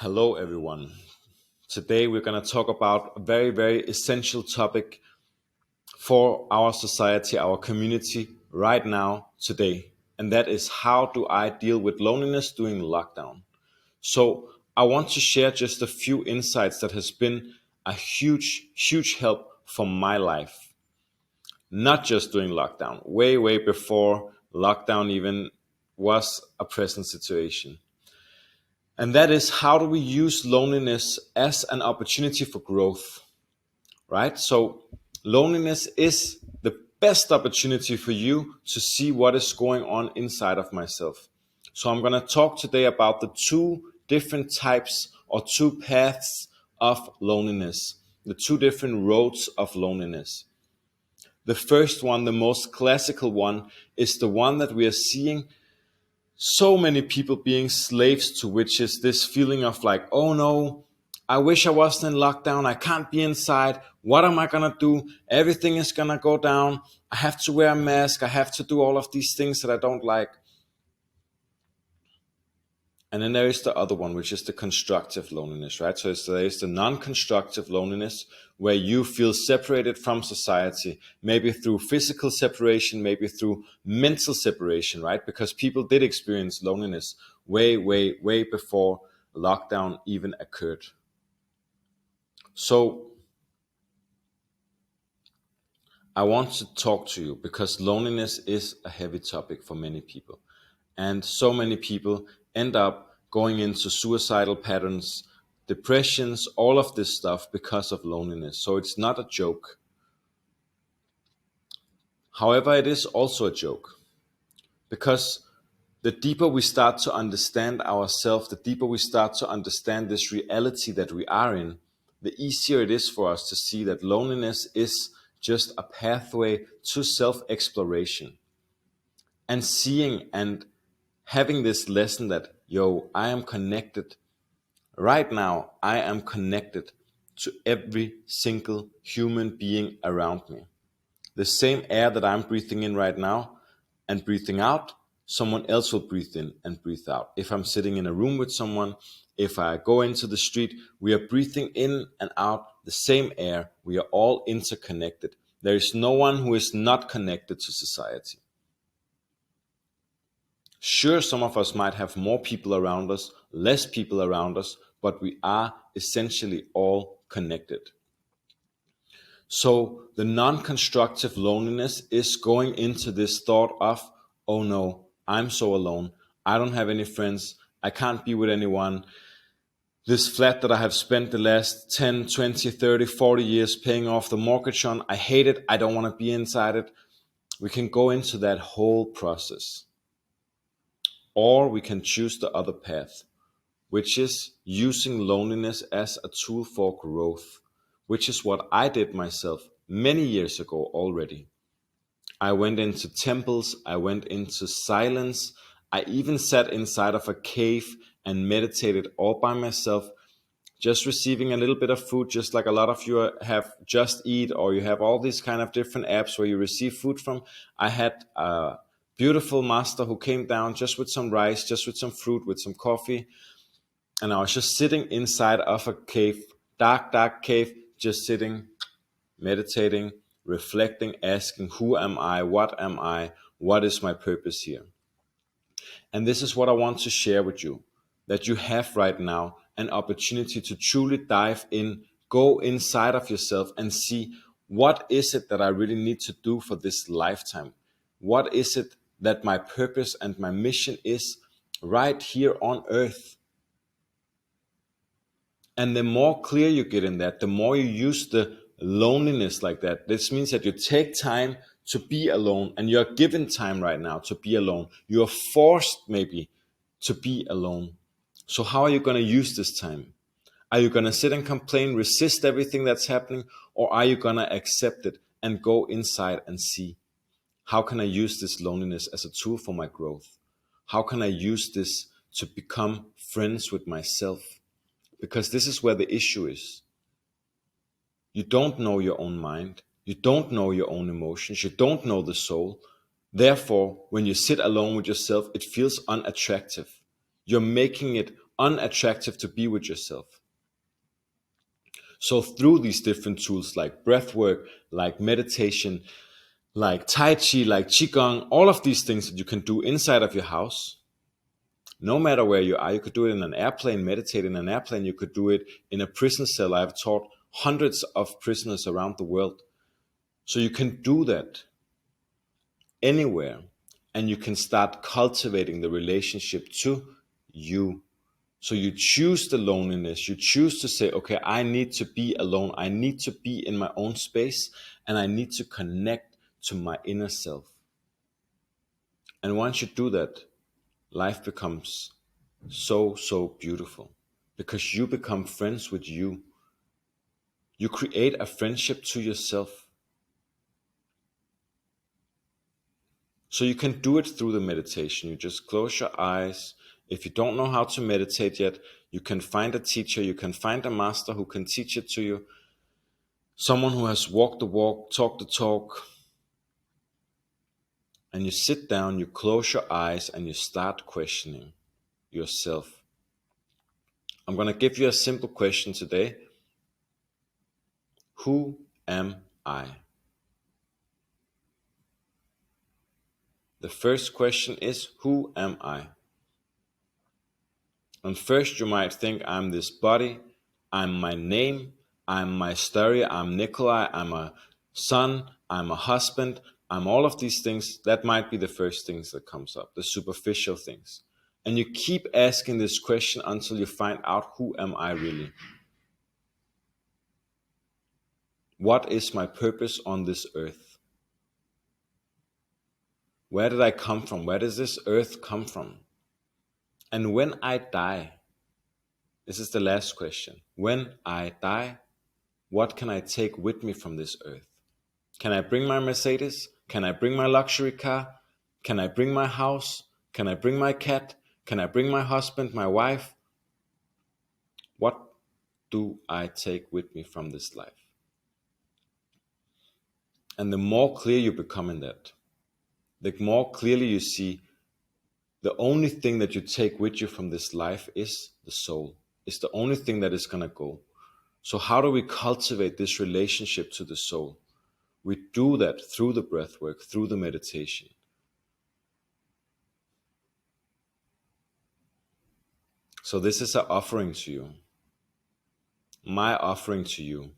Hello, everyone. Today we're going to talk about a very, very essential topic for our society, our community right now, today. And that is, how do I deal with loneliness during lockdown? So I want to share just a few insights that has been a huge, huge help for my life. Not just during lockdown, way, way before lockdown even was a present situation. And that is, how do we use loneliness as an opportunity for growth, right? So loneliness is the best opportunity for you to see what is going on inside of myself. So I'm going to talk today about the two different types or two paths of loneliness, the two different roads of loneliness. The first one, the most classical one, is the one that we are seeing so many people being slaves to, which is this feeling of like, oh no, I wish I wasn't in lockdown. I can't be inside. What am I going to do? Everything is going to go down. I have to wear a mask. I have to do all of these things that I don't like. And then there is the other one, which is the constructive loneliness, right? So there is the non-constructive loneliness, where you feel separated from society, maybe through physical separation, maybe through mental separation, right? Because people did experience loneliness way, way, way before lockdown even occurred. So I want to talk to you because loneliness is a heavy topic for many people. And so many people end up going into suicidal patterns, depressions, all of this stuff because of loneliness. So it's not a joke. However, it is also a joke because the deeper we start to understand ourselves, the deeper we start to understand this reality that we are in, the easier it is for us to see that loneliness is just a pathway to self-exploration. And seeing and having this lesson that, I am connected. Right now, I am connected to every single human being around me. The same air that I'm breathing in right now and breathing out, someone else will breathe in and breathe out. If I'm sitting in a room with someone, if I go into the street, we are breathing in and out the same air. We are all interconnected. There is no one who is not connected to society. Sure, some of us might have more people around us, less people around us, but we are essentially all connected. So the non-constructive loneliness is going into this thought of, oh no, I'm so alone. I don't have any friends. I can't be with anyone. This flat that I have spent the last 10, 20, 30, 40 years paying off the mortgage on, I hate it. I don't want to be inside it. We can go into that whole process. Or we can choose the other path, which is using loneliness as a tool for growth, which is what I did myself many years ago already. I went into temples, I went into silence, I even sat inside of a cave and meditated all by myself, just receiving a little bit of food, just like a lot of you have Just Eat, or you have all these kind of different apps where you receive food from. I had a beautiful master who came down just with some rice, just with some fruit, with some coffee. And I was just sitting inside of a cave, dark, dark cave, just sitting, meditating, reflecting, asking, who am I? What is my purpose here? And this is what I want to share with you, that you have right now an opportunity to truly dive in, go inside of yourself and see, what is it that I really need to do for this lifetime? What is it that my purpose and my mission is right here on earth? And the more clear you get in that, the more you use the loneliness like that. This means that you take time to be alone, and you're given time right now to be alone. You're forced maybe to be alone. So how are you going to use this time? Are you going to sit and complain, resist everything that's happening, or are you going to accept it and go inside and see, how can I use this loneliness as a tool for my growth? How can I use this to become friends with myself? Because this is where the issue is. You don't know your own mind. You don't know your own emotions. You don't know the soul. Therefore, when you sit alone with yourself, it feels unattractive. You're making it unattractive to be with yourself. So through these different tools like breath work, like meditation, like Tai Chi, like Qigong, all of these things that you can do inside of your house, no matter where you are. You could do it in an airplane, meditate in an airplane. You could do it in a prison cell. I've taught hundreds of prisoners around the world. So you can do that anywhere, and you can start cultivating the relationship to you. So you choose the loneliness. You choose to say, okay, I need to be alone. I need to be in my own space, and I need to connect to my inner self. And once you do that, life becomes so beautiful, because you become friends with you. You create a friendship to yourself. So you can do it through the meditation. You just close your eyes. If you don't know how to meditate yet, you can find a teacher. You can find a master who can teach it to you. Someone who has walked the walk, talked the talk. And you sit down, you close your eyes, and you start questioning yourself. I'm going to give you a simple question today. Who am I? The first question is, who am I? And first you might think, I'm this body, I'm my name, I'm my story, I'm Nicolai, I'm a son, I'm a husband, I'm all of these things. That might be the first things that comes up, the superficial things. And you keep asking this question until you find out, who am I really? What is my purpose on this earth? Where did I come from? Where does this earth come from? And when I die, this is the last question. When I die, what can I take with me from this earth? Can I bring my Mercedes? Can I bring my luxury car? Can I bring my house? Can I bring my cat? Can I bring my husband, my wife? What do I take with me from this life? And the more clear you become in that, the more clearly you see the only thing that you take with you from this life is the soul. It's the only thing that is going to go. So how do we cultivate this relationship to the soul? We do that through the breath work, through the meditation. So this is an offering to you. My offering to you.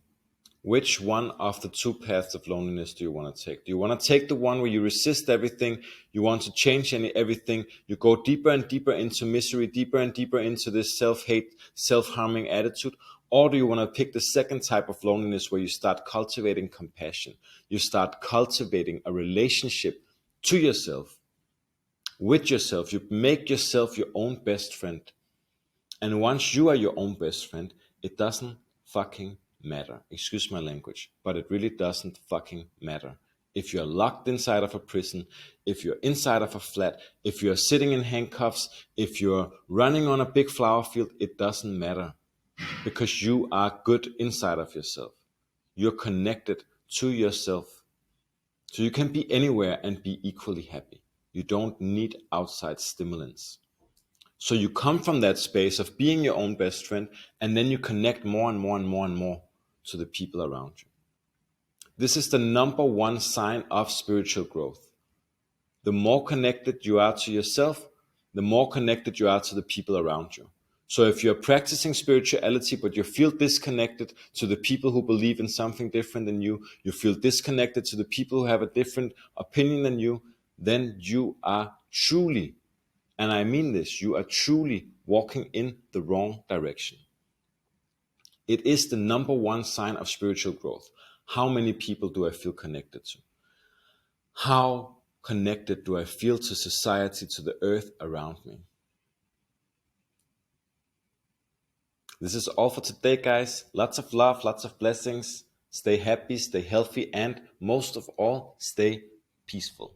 Which one of the two paths of loneliness do you want to take? Do you want to take the one where you resist everything, you want to change everything, you go deeper and deeper into misery, deeper and deeper into this self-hate, self-harming attitude? Or do you want to pick the second type of loneliness where you start cultivating compassion? You start cultivating a relationship to yourself, with yourself. You make yourself your own best friend. And once you are your own best friend, it doesn't fucking matter. Excuse my language, but it really doesn't fucking matter. If you're locked inside of a prison, if you're inside of a flat, if you're sitting in handcuffs, if you're running on a big flower field, it doesn't matter, because you are good inside of yourself. You're connected to yourself. So you can be anywhere and be equally happy. You don't need outside stimulants. So you come from that space of being your own best friend, and then you connect more and more and more and more to the people around you. This is the number one sign of spiritual growth. The more connected you are to yourself, the more connected you are to the people around you. So if you're practicing spirituality, but you feel disconnected to the people who believe in something different than you feel disconnected to the people who have a different opinion than you, then you are truly, and I mean this, you are truly walking in the wrong direction. It is the number one sign of spiritual growth. How many people do I feel connected to? How connected do I feel to society, to the earth around me? This is all for today, guys. Lots of love, lots of blessings. Stay happy, stay healthy, and most of all, stay peaceful.